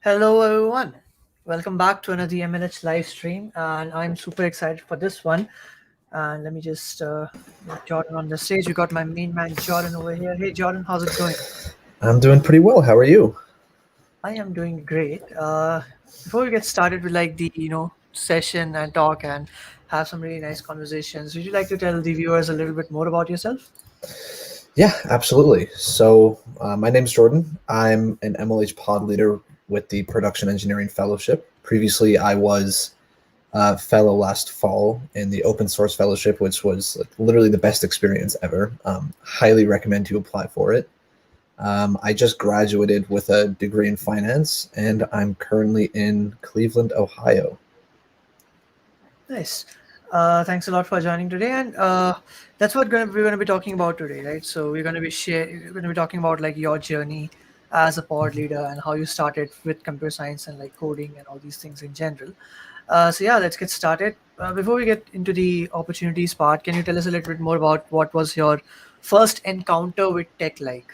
Hello, everyone. Welcome back to another MLH live stream, and I'm super excited for this one. And let me just get Jordan on the stage. We got my main man Jordan over here. Hey, Jordan, how's it going? I'm doing pretty well. How are you? I am doing great. Before we get started with like the session and talk and have some really nice conversations, would you like to tell the viewers a little bit more about yourself? Yeah, absolutely. My name's Jordan. I'm an MLH pod leader with the Production Engineering Fellowship. Previously, I was a fellow last fall in the Open Source Fellowship, which was like literally the best experience ever. Highly recommend you apply for it. I just graduated with a degree in finance, and I'm currently in Cleveland, Ohio. Nice. Thanks a lot for joining today, and that's what we're gonna be talking about today, right? So we're gonna be talking about like your journey as a pod leader and how you started with computer science and like coding and all these things in general. So yeah, let's get started. Before we get into the opportunities part, can you tell us a little bit more about what was your first encounter with tech like?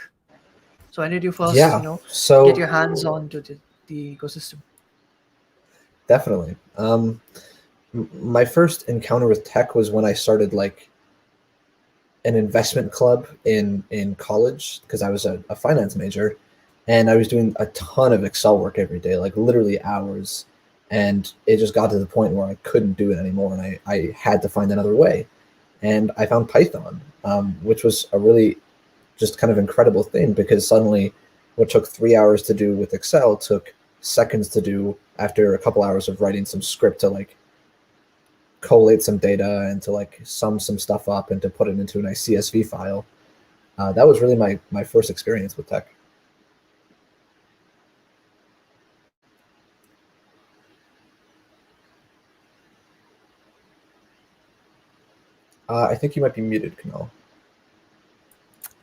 So when did you first, Yeah, get so your hands on to the ecosystem? definitely. My first encounter with tech was when I started like an investment club in college because I was a finance major, and I was doing a ton of Excel work every day, like literally hours, and it just got to the point where I couldn't do it anymore, and I had to find another way, and I found Python, which was a really just kind of incredible thing because suddenly what took 3 hours to do with Excel took seconds to do after a couple hours of writing some script to like collate some data and to like sum some stuff up and to put it into a nice CSV file. That was really my first experience with tech. I think you might be muted, Kunal.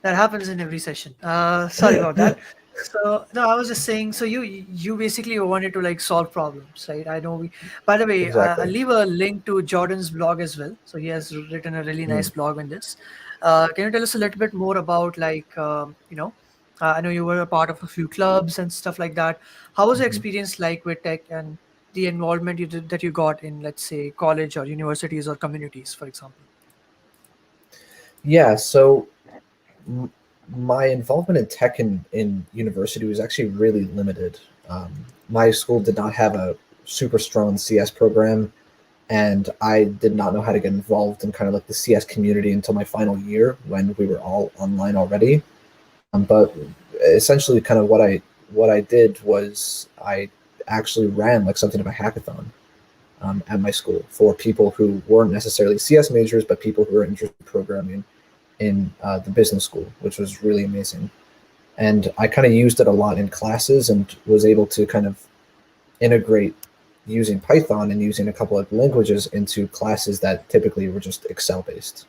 That happens in every session. Sorry about that. So no, I was just saying. So you basically wanted to like solve problems, right? I know. By the way, I'll Exactly. leave a link to Jordan's blog as well. So he has written a really Mm. nice blog on this. Can you tell us a little bit more about like I know you were a part of a few clubs and stuff like that. How was your Hmm. experience like with tech and the involvement that you got in, let's say, college or universities or communities, for example? Yeah, so m- my involvement in tech in university was actually really limited. Um, my school did not have a super strong CS program, and I did not know how to get involved in kind of like the CS community until my final year when we were all online already. But essentially, kind of what I did was I actually ran like something of a hackathon at my school for people who weren't necessarily CS majors, but people who were interested in programming in the business school, which was really amazing. And I kind of used it a lot in classes and was able to kind of integrate using Python and using a couple of languages into classes that typically were just Excel based,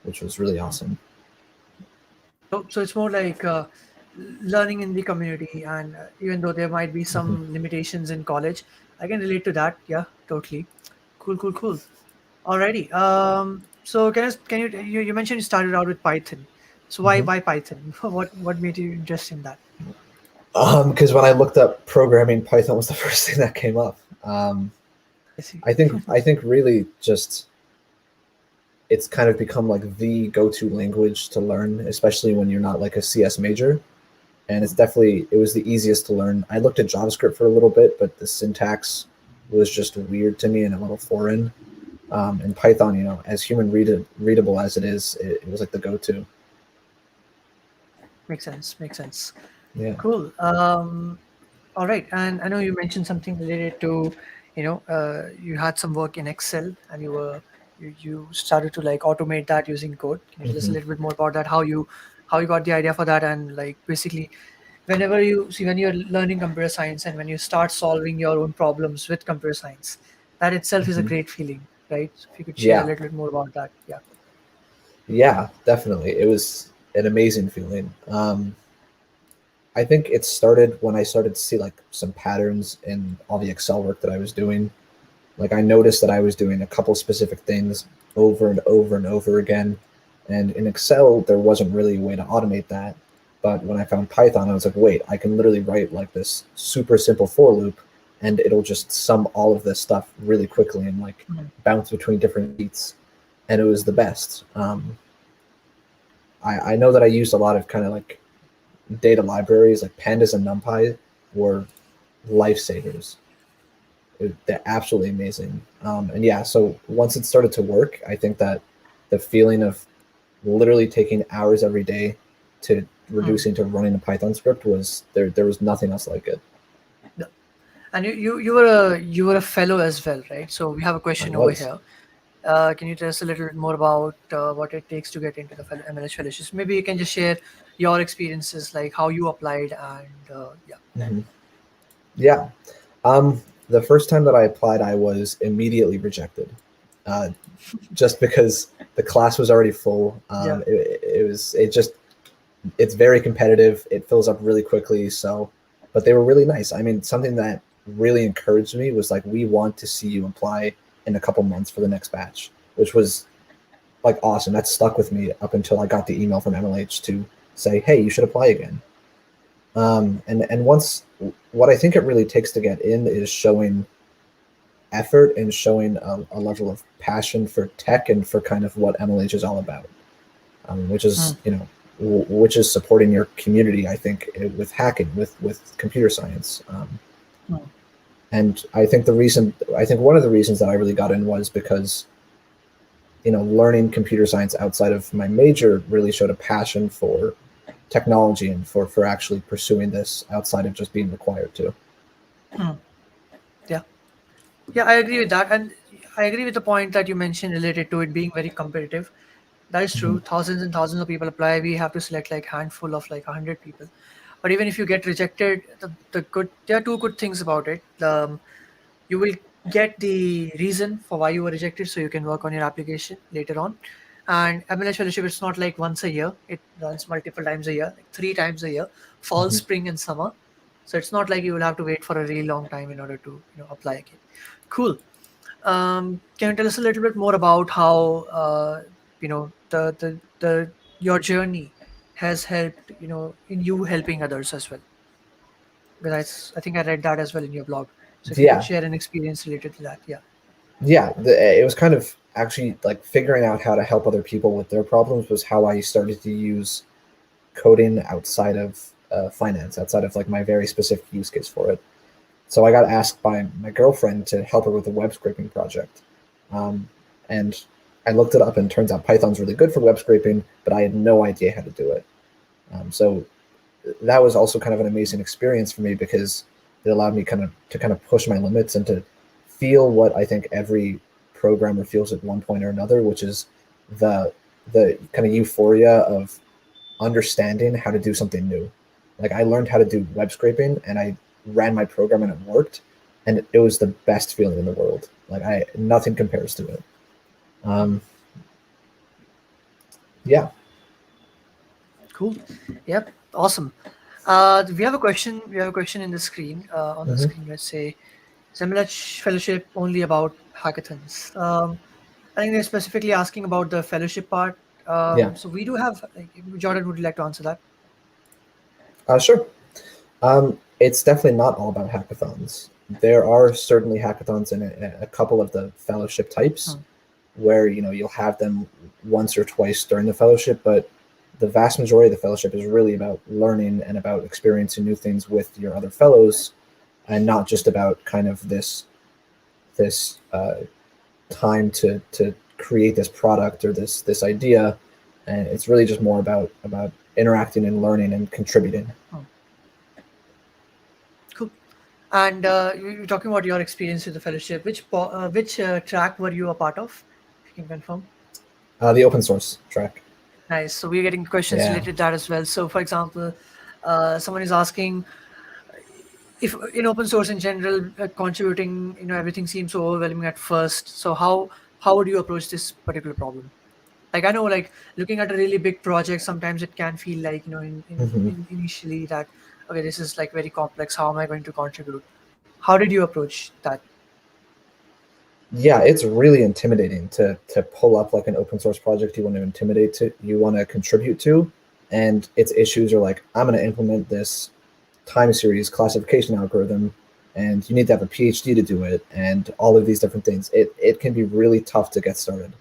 which was really awesome. So it's more like learning in the community, and even though there might be Hmm. some limitations in college, I can relate to that. Yeah, totally. Cool, cool, cool. Alrighty. So you mentioned you started out with Python. So why Hmm. why Python? What made you interested in that? Because when I looked up programming, Python was the first thing that came up. I see. I think really just it's kind of become like the go-to language to learn, especially when you're not like a CS major. And it was the easiest to learn. I looked at JavaScript for a little bit, but the syntax was just weird to me and a little foreign. And Python, as readable as it is, it was like the go-to. Makes sense. Makes sense. Yeah. Cool. All right. And I know you mentioned something related to, you had some work in Excel and you started to like automate that using code. Can you tell us a Hmm. little bit more about that? How you got the idea for that, and like basically whenever you see when you're learning computer science and when you start solving your own problems with computer science, that itself is a Hmm. great feeling, right? So if you could share a Yeah. little bit more about that. Yeah. Yeah, definitely. It was an amazing feeling. I think it started when I started to see like some patterns in all the Excel work that I was doing. Like I noticed that I was doing a couple specific things over and over and over again. And in Excel, there wasn't really a way to automate that. But when I found Python, I was like, wait, I can literally write like this super simple for loop, and it'll just sum all of this stuff really quickly and like Mhm. bounce between different beats. And it was the best. I know that I used a lot of kind of like data libraries, like pandas and NumPy were lifesavers. They're absolutely amazing. And yeah, so once it started to work, I think that the feeling of literally taking hours every day to Mhm. reducing to running a Python script was there. There was nothing else like it. Yeah. And you were a fellow as well, right? So we have a I question over was. here. Can you tell us a little bit more about what it takes to get into the MLH fellowships? Maybe you can just share your experiences, like how you applied, and yeah. Mhm. Yeah. Um, the first time that I applied, I was immediately rejected, uh, just because the class was already full. Yeah. It's very competitive. It fills up really quickly. So, but they were really nice. I mean, something that really encouraged me was like, we want to see you apply in a couple months for the next batch, which was like awesome. That stuck with me up until I got the email from MLH to say, hey, you should apply again. And once, what I think it really takes to get in is showing effort and showing a level of passion for tech and for kind of what MLH is all about, which Hmm. is which is supporting your community. I think with hacking, with computer science, Hmm. and I think one of the reasons that I really got in was because learning computer science outside of my major really showed a passion for technology and for actually pursuing this outside of just being required to. Hmm. Yeah. Yeah, I agree with that, and I agree with the point that you mentioned related to it being very competitive. That is Mhm. true. Thousands and thousands of people apply. We have to select like handful of like 100 people. But even if you get rejected, the good there are two good things about it. You will get the reason for why you were rejected, so you can work on your application later on. And MLS fellowship, it's not like once a year. It runs multiple times a year, like 3 times a year, fall, Mhm. spring, and summer. So it's not like you will have to wait for a really long time in order to apply again. Cool. Can you tell us a little bit more about how the your journey has helped in you helping others as well? Because I think I read that as well in your blog. So if you could Yeah, share an experience related to that, yeah. yeah. It was kind of actually like figuring out how to help other people with their problems was how I started to use coding outside of finance, outside of like my very specific use case for it. So I got asked by my girlfriend to help her with a web scraping project. Um, and I looked it up, and it turns out Python's really good for web scraping, but I had no idea how to do it. So that was also kind of an amazing experience for me because it allowed me kind of push my limits and to feel what I think every programmer feels at one point or another, which is the the kind of euphoria of understanding how to do something new. Like I learned how to do web scraping and I ran my program and it worked, and it was the best feeling in the world. Like I nothing compares to it. Um, yeah. Cool. Yep. Awesome. We have a question. We have a question in the screen. On the Hmm. screen, let's say similar fellowship only about hackathons. I think they're specifically asking about the fellowship part. Yeah. So we do have. Like, Jordan, would you like to answer that? Sure. It's definitely not all about hackathons. There are certainly hackathons in a couple of the fellowship types Hmm. where you'll have them once or twice during the fellowship, but the vast majority of the fellowship is really about learning and about experiencing new things with your other fellows, and not just about kind of this time to create this product or this idea. And it's really just more about interacting and learning and contributing. Hmm. Cool. And you're talking about your experience with the fellowship. Which track were you a part of? If you can confirm. The open source track. Nice. So we're getting questions Yeah. related to that as well. So, for example, someone is asking if in open source in general, contributing, everything seems so overwhelming at first. So how would you approach this particular problem? Like I know, like looking at a really big project, sometimes it can feel like Hmm. initially that okay, this is like very complex. How am I going to contribute? How did you approach that? Yeah, it's really intimidating to pull up like an open source project you want to contribute to. and its issues are like, I'm going to implement this time series classification algorithm, and you need to have a PhD to do it, and all of these different things. It can be really tough to get started.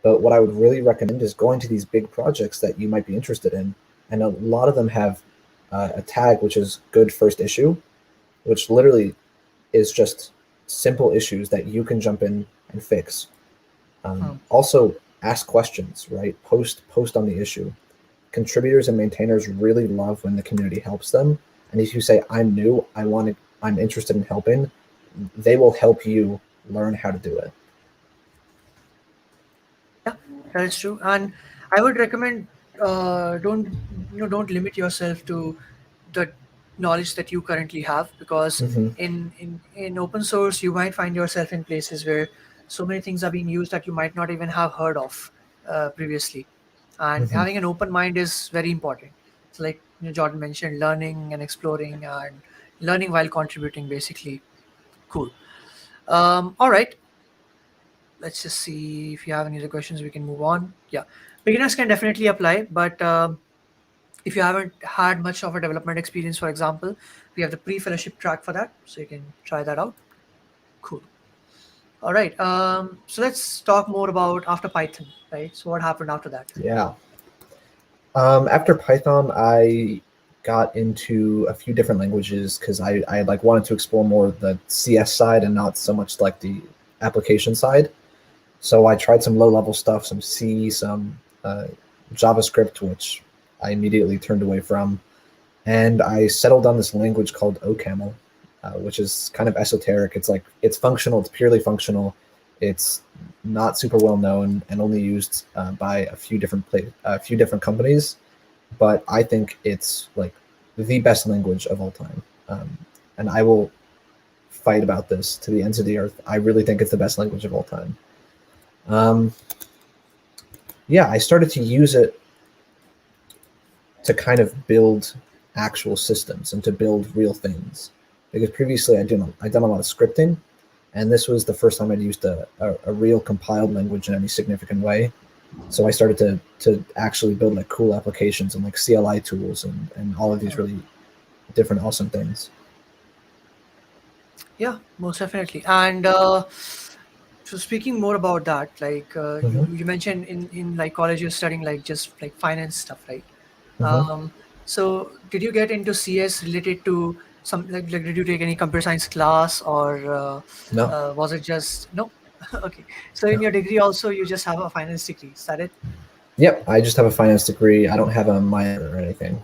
But what I would really recommend is going to these big projects that you might be interested in, and a lot of them have a tag which is good first issue, which literally is just simple issues that you can jump in and fix. Hmm. Also, ask questions, right? Post on the issue. Contributors and maintainers really love when the community helps them. And if you say, I'm new, I'm interested in helping, they will help you learn how to do it. Yeah, that is true. And I would recommend don't don't limit yourself to the knowledge that you currently have, because Mm-hmm. in open source you might find yourself in places where so many things are being used that you might not even have heard of previously. And Mm-hmm. having an open mind is very important. So like Jordan mentioned, learning and exploring and learning while contributing, basically. Cool. All right, let's just see if you have any other questions. We can move on. Yeah, beginners can definitely apply, but if you haven't had much of a development experience, for example, we have the pre-fellowship track for that, so you can try that out. Cool. All right. So let's talk more about after Python, right? So what happened after that? Yeah. After Python, I got into a few different languages because I like wanted to explore more of the CS side and not so much like the application side. So I tried some low level stuff, some C, some JavaScript, which I immediately turned away from. And I settled on this language called OCaml, which is kind of esoteric. It's like it's functional. It's purely functional. It's not super well known and only used by a few different companies. But I think it's like the best language of all time, and I will fight about this to the ends of the earth. I really think it's the best language of all time. Um, yeah, I started to use it to kind of build actual systems and to build real things. Because previously I'd done a lot of scripting, and this was the first time I'd used a real compiled language in any significant way. So I started to actually build like cool applications and like CLI tools and all of these Hmm. really different awesome things. Yeah, most definitely. And so speaking more about that, like Mm-hmm. you mentioned in like college you're studying like just like finance stuff, right? Mm-hmm. Um, so did you get into CS related to some like did you take any computer science class, or No, was it just no? Okay, so in your degree also you just have a finance degree, is that it? yep, I just have a finance degree. I don't have a minor or anything.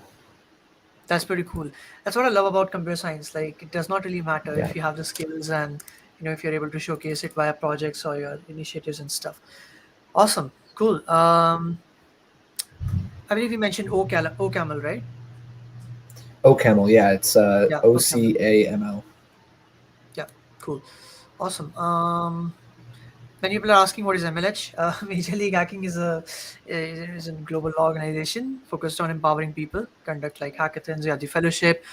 That's pretty cool. That's what I love about computer science. Like it does not really matter Yeah. if you have the skills, and if you're able to showcase it via projects or your initiatives and stuff. Awesome, cool. I believe you mentioned OCaml, right? OCaml, yeah, it's Yeah, OCaml. OCAML. Yeah, cool. Awesome. Many people are asking what is MLH. Major League Hacking is a global organization focused on empowering people. Conduct like hackathons. We have the fellowship.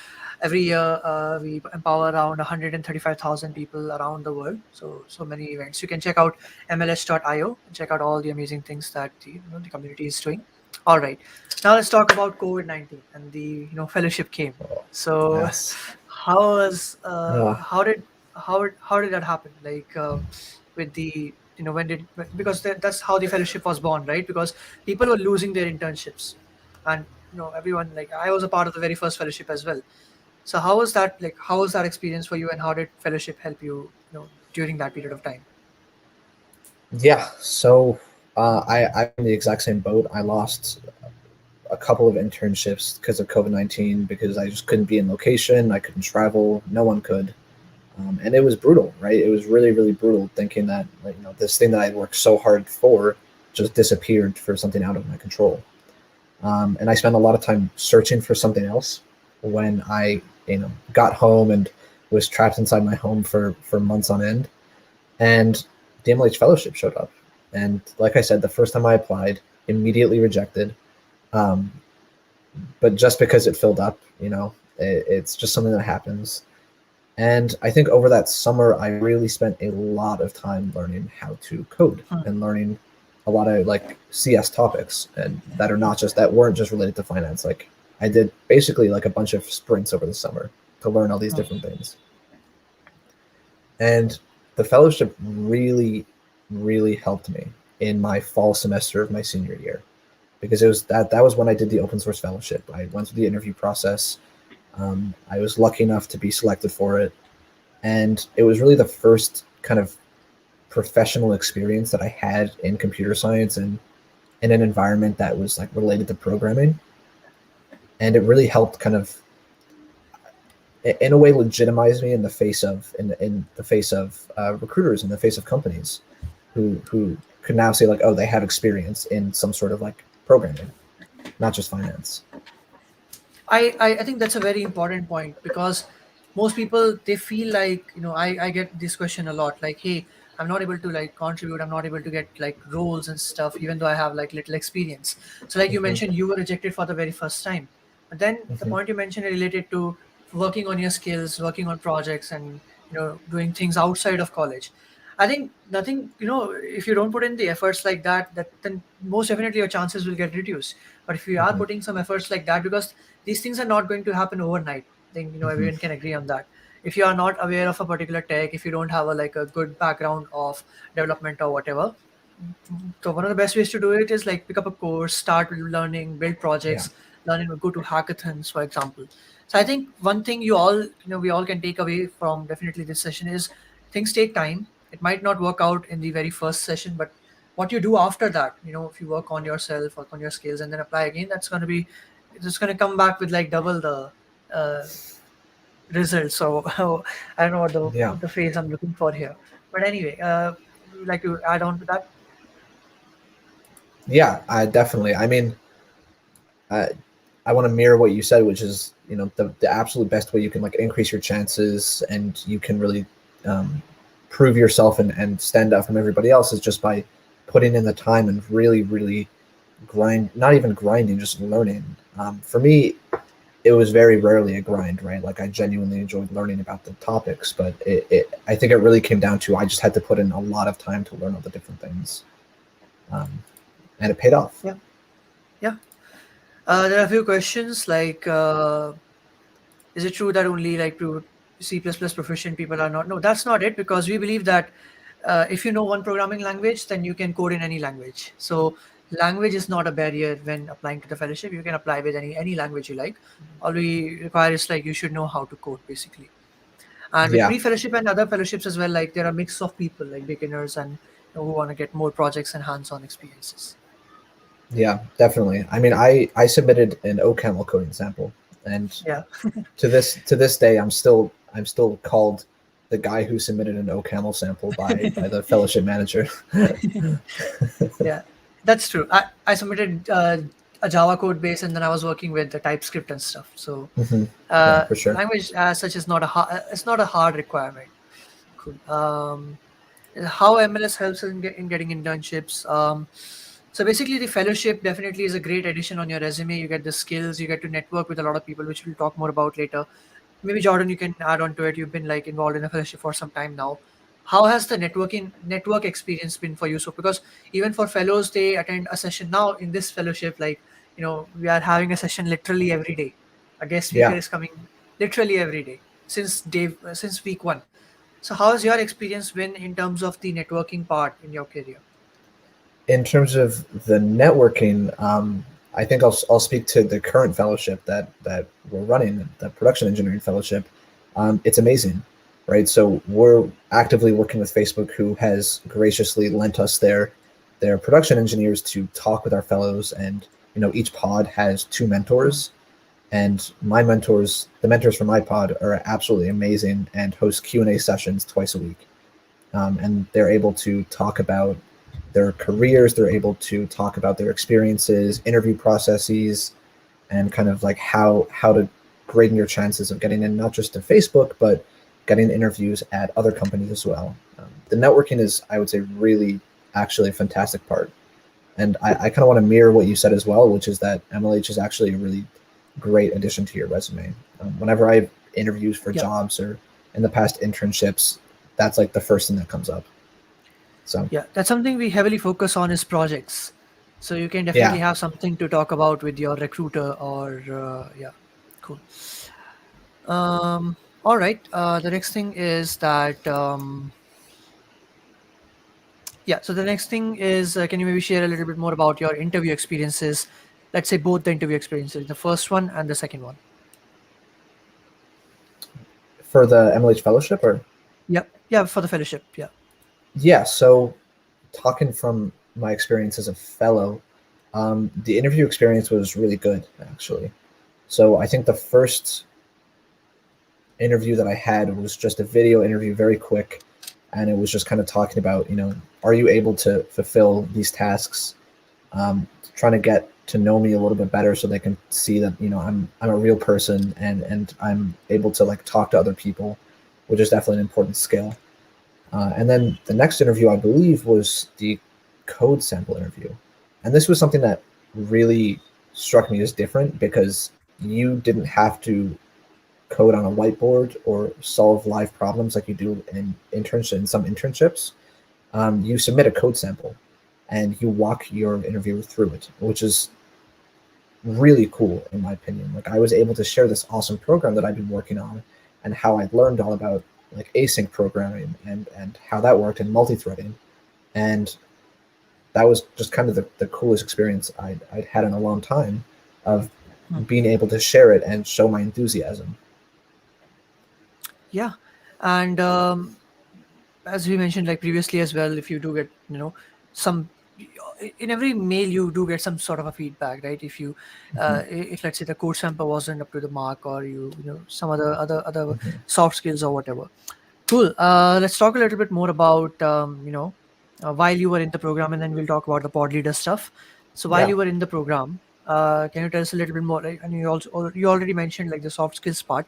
Every year, we empower around 135,000 people around the world. So many events. You can check out mlh.io and check out all the amazing things that the community is doing. All right, now let's talk about COVID-19 and the fellowship came. Oh, So yes. how was Uh, how did that happen? Like with the when did because that's how the fellowship was born, right? Because people were losing their internships, and everyone, like I was a part of the very first fellowship as well. So how was that, like how was that experience for you, and how did fellowship help you, during that period of time? yeah, so I'm in the exact same boat. I lost a couple of internships because of COVID-19 because I just couldn't be in location. I couldn't travel. No one could. And it was brutal, right? It was really, really brutal thinking that, like, this thing that I worked so hard for just disappeared for something out of my control. And I spent a lot of time searching for something else when I, got home and was trapped inside my home for months on end. And the MLH fellowship showed up. And like I said, the first time I applied, immediately rejected. Um, but just because it filled up, it's just something that happens. And I think over that summer, I really spent a lot of time learning how to code Hmm. and learning a lot of like CS topics, and that weren't just related to finance. Like I did basically like a bunch of sprints over the summer to learn all these Oh, different things. And the fellowship really, really helped me in my fall semester of my senior year, because it was that was when I did the open source fellowship. I went through the interview process. I was lucky enough to be selected for it, and it was really the first kind of professional experience that I had in computer science and in an environment that was like related to programming. And it really helped kind of in a way legitimize me in the face of recruiters, in the face of companies who could now say like, oh, they have experience in some sort of like programming, not just finance. I think that's a very important point because most people they feel like I get this question a lot like, hey, I'm not able to like contribute, I'm not able to get like roles and stuff even though I have like little experience. So like you Mm-hmm, mentioned, you were rejected for the very first time, but then the mm-hmm, point you mentioned related to working on your skills, working on projects, and doing things outside of college. I think nothing, if you don't put in the efforts like that, then most definitely your chances will get reduced. But if you are mm-hmm, putting some efforts like that, because these things are not going to happen overnight, I think mm-hmm. everyone can agree on that. If you are not aware of a particular tech, if you don't have a good background of development or whatever, so one of the best ways to do it is like pick up a course, start learning, build Yeah. projects, learning, go to hackathons, for example. So I think one thing we all can take away from definitely this session is things take time. It might not work out in the very first session, but what you do after that, if you work on yourself, work on your skills, and then apply again, it's going to come back with like double the uh, results. So I don't know Yeah. what the phrase I'm looking for here, but anyway, would you like to add on to that? Yeah, I definitely. I mean, I, I want to mirror what you said, which is, the absolute best way you can like increase your chances and you can really um, prove yourself and stand out from everybody else is just by putting in the time and really, really not even grinding, just learning. For me, it was very rarely a grind, right? Like I genuinely enjoyed learning about the topics, but I think it really came down to I just had to put in a lot of time to learn all the different things, um, and it paid off. Yeah, yeah. There are a few questions like, is it true that only like C++ proficient people are not? No, that's not it, because we believe that if you know one programming language, then you can code in any language. So language is not a barrier when applying to the fellowship. You can apply with any language you like. All we require is like you should know how to code basically. And with Yeah, pre-fellowship and other fellowships as well, like there are a mix of people like beginners and who want to get more projects and hands-on experiences. yeah, definitely. I mean, I submitted an OCaml coding sample, and Yeah. to this day, I'm still called the guy who submitted an OCaml sample by the fellowship manager. Yeah, that's true. I submitted a Java code base, and then I was working with the TypeScript and stuff. So Hmm. Yeah, for sure. language as such is not it's not a hard requirement. Cool. How MLS helps in getting internships. So basically, the fellowship definitely is a great addition on your resume. You get the skills, you get to network with a lot of people, which we'll talk more about later. Maybe Jordan, you can add on to it. You've been like involved in a fellowship for some time now. How has the network experience been for you? So because even for fellows, they attend a session now in this fellowship. Like we are having a session literally every day. A guest speaker Yeah. is coming literally every day since week one. So how has your experience been in terms of the networking part in your career? In terms of the networking, I think I'll speak to the current fellowship that we're running, the production engineering fellowship. It's amazing, right? So we're actively working with Facebook, who has graciously lent us their production engineers to talk with our fellows, and each pod has two Hmm. mentors, and the mentors from my pod, are absolutely amazing and host Q&A sessions twice a week, and they're able to talk about their careers. They're able to talk about their experiences, interview processes, and kind of like how to grade your chances of getting in, not just to Facebook, but getting interviews at other companies as well. The networking is, I would say, really actually a fantastic part. And I kind of want to mirror what you said as well, which is that MLH is actually a really great addition to your resume. Whenever I have interviews for Yeah. jobs or in the past internships, that's like the first thing that comes up. So Yeah, that's something we heavily focus on is projects. So you can definitely yeah, have something to talk about with your recruiter or yeah, cool. Um, all right. The next thing is that yeah. So the next thing is, can you maybe share a little bit more about your interview experiences? Let's say both the interview experiences, the first one and the second one. for the MLH fellowship, or Yeah, yeah, for the fellowship. Yeah. yeah. So talking from my experience as a fellow, the interview experience was really good actually. So I think the first interview that I had was just a video interview, very quick, and it was just kind of talking about, are you able to fulfill these tasks? Trying to get to know me a little bit better so they can see that I'm a real person, and I'm able to like talk to other people, which is definitely an important skill. And then the next interview, I believe, was the code sample interview, and this was something that really struck me as different because you didn't have to code on a whiteboard or solve live problems like you do in some internships. You submit a code sample and you walk your interviewer through it, which is really cool in my opinion. Like I was able to share this awesome program that I've been working on and how I learned all about like async programming and how that worked in multi-threading. And that was just kind of the coolest experience I'd had in a long time of Hmm. being able to share it and show my enthusiasm. Yeah, and as we mentioned like previously as well, if you do get some in every mail you do get some sort of a feedback, right? If you Mhm, if let's say the code sample wasn't up to the mark, or some other mhm, soft skills or whatever. Cool. Let's talk a little bit more about while you were in the program, and then we'll talk about the pod leader stuff. So while yeah. you were in the program, can you tell us a little bit more, like, and you already mentioned like the soft skills part.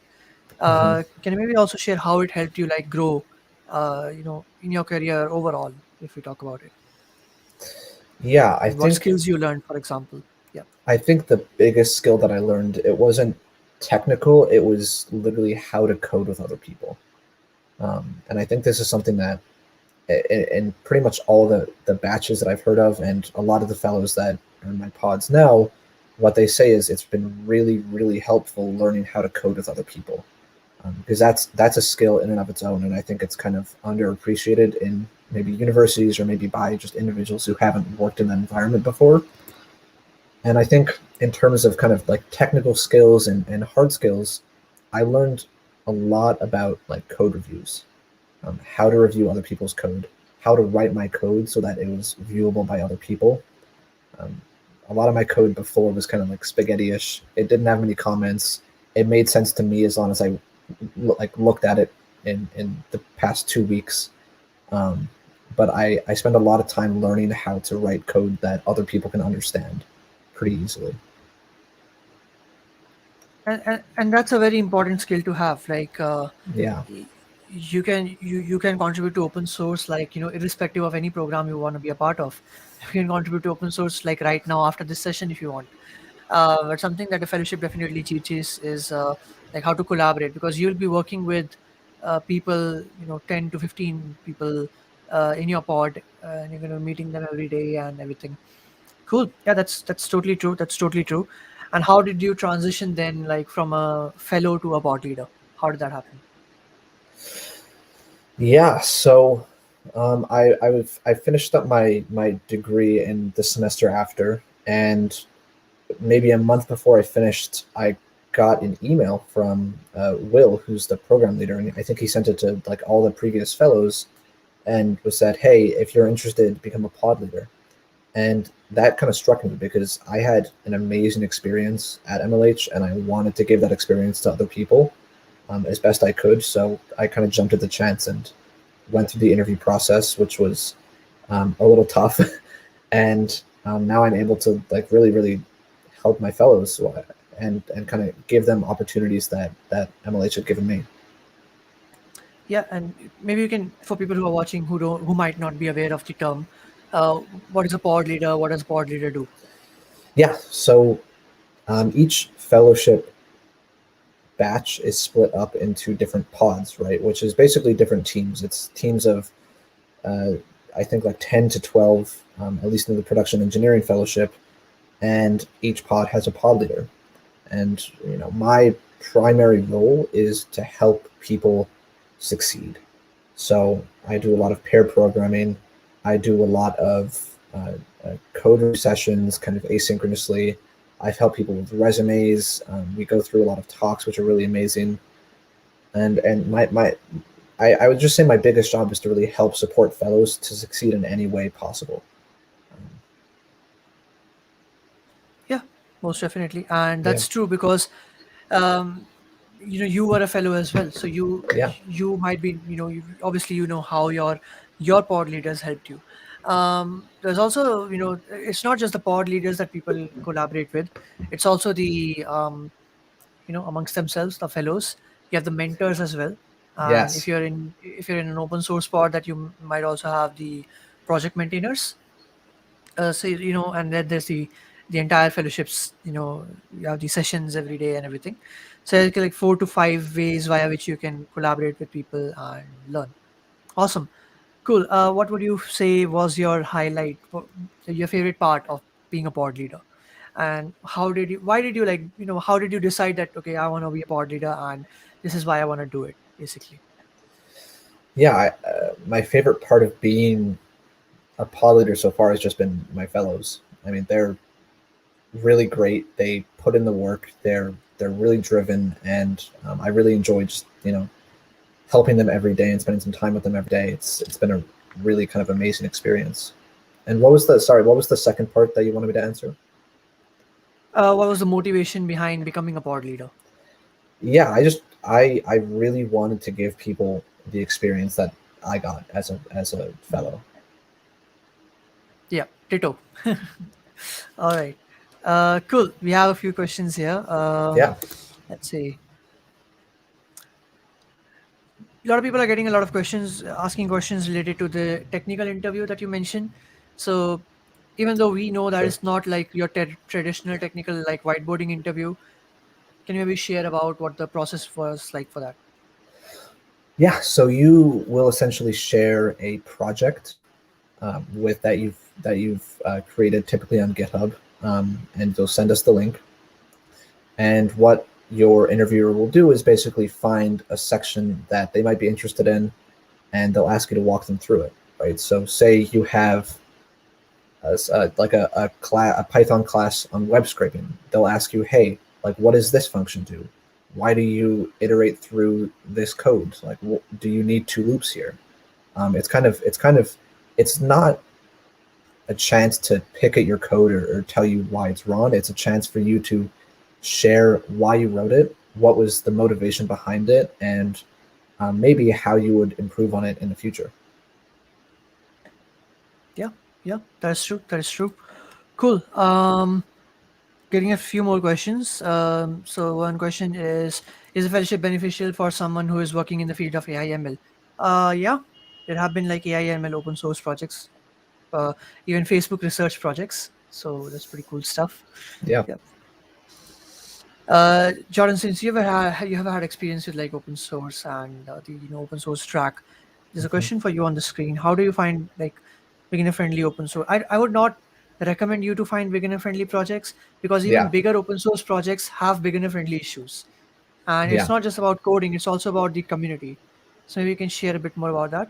Mhm. Can you maybe also share how it helped you like grow, in your career overall, if we talk about it, Yeah, I and what think skills you learned, for example? Yeah. I think the biggest skill that I learned, it wasn't technical, it was literally how to code with other people. And I think this is something that in pretty much all the batches that I've heard of, and a lot of the fellows that are in my pods now, what they say is it's been really, really helpful learning how to code with other people. Because that's a skill in and of its own, and I think it's kind of underappreciated in maybe universities or maybe by just individuals who haven't worked in that environment before. And I think in terms of kind of like technical skills and hard skills, I learned a lot about like code reviews, how to review other people's code, how to write my code so that it was viewable by other people. Um, a lot of my code before was kind of like spaghetti-ish. It didn't have many comments. It made sense to me as long as I like looked at it in the past 2 weeks. Um, but I spend a lot of time learning how to write code that other people can understand pretty easily. And that's a very important skill to have, like Yeah. you can contribute to open source, like irrespective of any program you want to be a part of. You can contribute to open source like right now after this session if you want. But something that the fellowship definitely teaches is like how to collaborate, because you'll be working with people, 10 to 15 people in your pod, and you're going to be meeting them every day and everything. Cool. Yeah, that's totally true. That's totally true. And how did you transition then, like from a fellow to a pod leader? How did that happen? Yeah. So I finished up my degree in the semester after, and maybe a month before I finished, I got an email from Will, who's the program leader, and I think he sent it to like all the previous fellows, and was said, "Hey, if you're interested, become a pod leader." And that kind of struck me because I had an amazing experience at MLH, and I wanted to give that experience to other people as best I could. So I kind of jumped at the chance and went through the interview process, which was a little tough. And now I'm able to like really, really help my fellows and kind of give them opportunities that MLH had given me. Yeah, and maybe you can, for people who are watching who might not be aware of the term, uh, what is a pod leader? What does a pod leader do? Yeah. So each fellowship batch is split up into different pods, right? Which is basically different teams. It's teams of uh, I think like 10 to 12, at least in the production engineering fellowship, and each pod has a pod leader. And my primary role is to help people succeed. So I do a lot of pair programming. I do a lot of code review sessions, kind of asynchronously. I've helped people with resumes. We go through a lot of talks, which are really amazing. And I would just say my biggest job is to really help support fellows to succeed in any way possible. Um, Yeah, most definitely, and yeah, that's true because um, you were a fellow as well, so yeah, you might be, obviously how your pod leaders helped you. There's also, it's not just the pod leaders that people collaborate with, it's also the amongst themselves, the fellows. You have the mentors as well, and yes, if you're in an open source pod, that you might also have the project maintainers. So and then there's the entire fellowships. You have the sessions every day and everything. So like 4 to 5 ways via which you can collaborate with people and learn. Awesome. Cool. What would you say was your highlight, your favorite part of being a pod leader? And why did you, like, how did you decide that, okay, I want to be a pod leader and this is why I want to do it, basically? yeah. My favorite part of being a pod leader so far has just been my fellows. I mean, they're really great. They put in the work. They're really driven, and I really enjoy just helping them every day and spending some time with them every day. It's been a really kind of amazing experience. And what was the second part that you wanted me to answer? What was the motivation behind becoming a pod leader? Yeah, I really wanted to give people the experience that I got as a fellow. Yeah, ditto. All right. Cool. We have a few questions here. Yeah, Let's see. A lot of people are getting a lot of questions, asking questions related to the technical interview that you mentioned. So, even though we know that sure. it's not like your traditional technical, like, whiteboarding interview, can you maybe share about what the process was like for that? Yeah, so you will essentially share a project with that you've created, typically on GitHub, and you'll send us the link. And what your interviewer will do is basically find a section that they might be interested in, and they'll ask you to walk them through it. Right. So, say you have like a Python class on web scraping. They'll ask you, hey, like, what does this function do? Why do you iterate through this code? Like, do you need two loops here? It's not a chance to pick at your code or tell you why it's wrong. It's a chance for you to share why you wrote it, what was the motivation behind it, and maybe how you would improve on it in the future. Yeah, yeah, that's true. That is true. Cool. Getting a few more questions. So one question is the fellowship beneficial for someone who is working in the field of AI ML? Yeah, there have been like AI ML open source projects, uh, even Facebook research projects. So that's pretty cool stuff. Yeah, Yep. Jordan, since you have had experience with like open source and the open source track, there's a mhm. question for you on the screen. How do you find like beginner friendly open source? I would not recommend you to find beginner friendly projects because even Yeah, bigger open source projects have beginner friendly issues, and it's yeah. not just about coding; it's also about the community. So maybe you can share a bit more about that.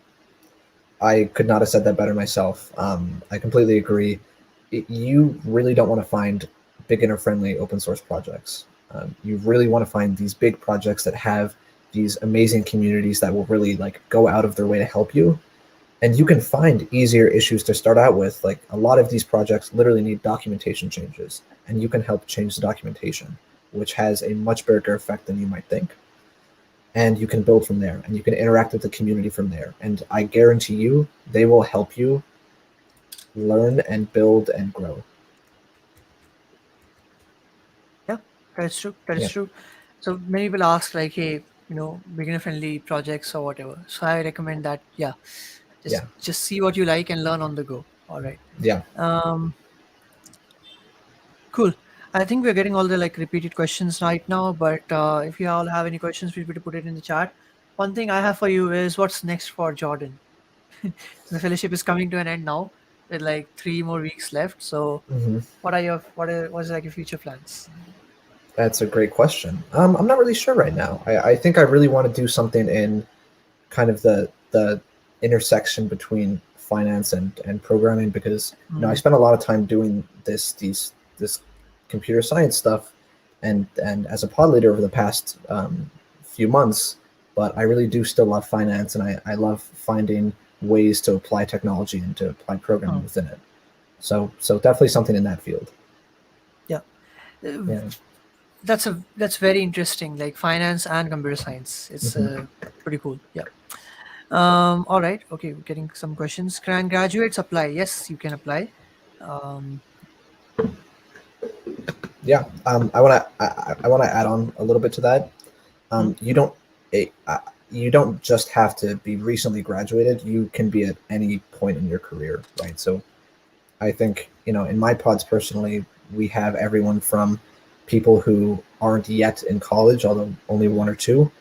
I could not have said that better myself. I completely agree. You really don't want to find beginner friendly open source projects. You really want to find these big projects that have these amazing communities that will really like go out of their way to help you. And you can find easier issues to start out with. Like, a lot of these projects literally need documentation changes, and you can help change the documentation, which has a much bigger effect than you might think. And you can build from there, and you can interact with the community from there. And I guarantee you, they will help you learn and build and grow. Yeah, that is true. That is Yeah, true. So many people ask like, hey, beginner friendly projects or whatever. So I recommend that. Yeah, yeah, just see what you like and learn on the go. All right. yeah, Um, cool. I think we're getting all the like repeated questions right now, but if you all have any questions, feel free to put it in the chat. One thing I have for you is what's next for Jordan? So the fellowship is coming to an end now, with like 3 more weeks left. So, Hmm. what's like your future plans? That's a great question. I'm not really sure right now. I think I really want to do something in kind of the intersection between finance and programming, because I Mm. spent a lot of time doing this computer science stuff, and as a pod leader over the past few months. But I really do still love finance, and I love finding ways to apply technology and to apply programming Oh, within it. So definitely something in that field. yeah. Uh, Yeah. that's very interesting. Like finance and computer science. It's Hmm. pretty cool. Yeah. All right. Okay. We're getting some questions. Can graduates apply? Yes, you can apply. Um, Yeah. I want to add on a little bit to that. hmm? You don't you don't just have to be recently graduated. You can be at any point in your career, right? So I think, in my pods personally, we have everyone from people who aren't yet in college, although only one or two,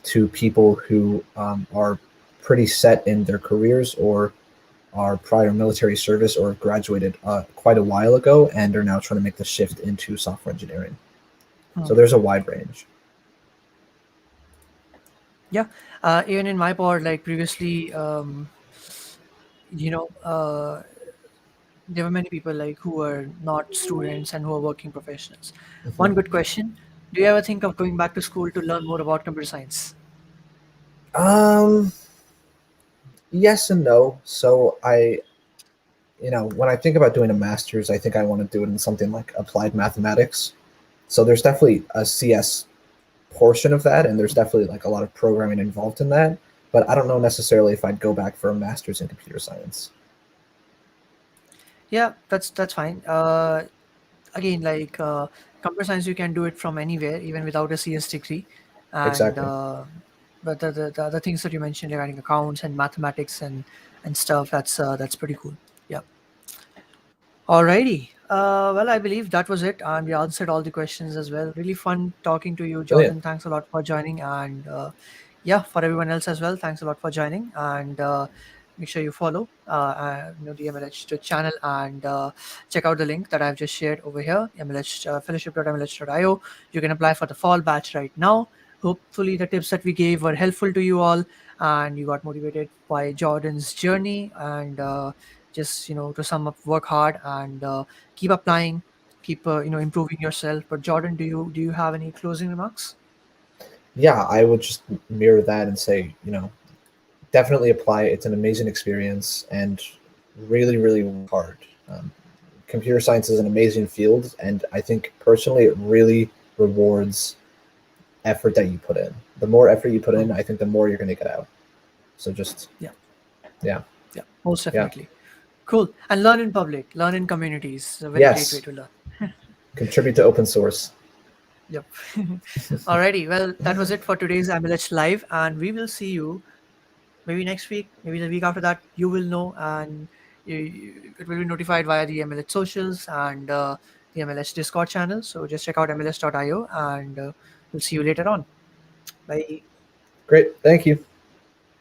to people who are pretty set in their careers, or are prior military service, or have graduated quite a while ago and are now trying to make the shift into software engineering. Hmm. So there's a wide range. Yeah. Even in my pod, like previously, you know, there were many people like who were not students and who are working professionals. One good Mhm. question: do you ever think of going back to school to learn more about computer science? Um, yes and no. So when I think about doing a master's, I think I want to do it in something like applied mathematics. So there's definitely a CS portion of that, and there's definitely like a lot of programming involved in that. But I don't know necessarily if I'd go back for a master's in computer science. Yeah, that's fine. Again, like computer science, you can do it from anywhere, even without a CS degree. And Exactly. but the other things that you mentioned regarding accounts and mathematics and stuff, that's pretty cool. Yeah. Alrighty. Well, I believe that was it, and we answered all the questions as well. Really fun talking to you, Brilliant. Jordan. Thanks a lot for joining, and yeah, for everyone else as well. Thanks a lot for joining, and make sure you follow the MLH channel, and check out the link that I've just shared over here, MLH fellowship.mlh.io. You can apply for the fall batch right now. Hopefully, the tips that we gave were helpful to you all, and you got motivated by Jordan's journey, and just to sum up, work hard and keep applying, keep improving yourself. But Jordan, do you have any closing remarks? Yeah, I would just mirror that and say, definitely apply. It's an amazing experience, and really, really work hard. Computer science is an amazing field, and I think personally it really rewards effort that you put in. The more effort you put Oh, in, I think the more you're going to get out. So just, yeah, yeah, yeah, most yeah, definitely. Cool. And learn in public, learn in communities. A very great way yes, to learn. contribute to open source. Yep. Alrighty, well, that was it for today's MLH live, and we will see you maybe next week, maybe the week after that. You will know, and it will be notified via the MLH socials and the MLH Discord channel. So just check out mls.io, and we'll see you later on. Bye. Great, thank you.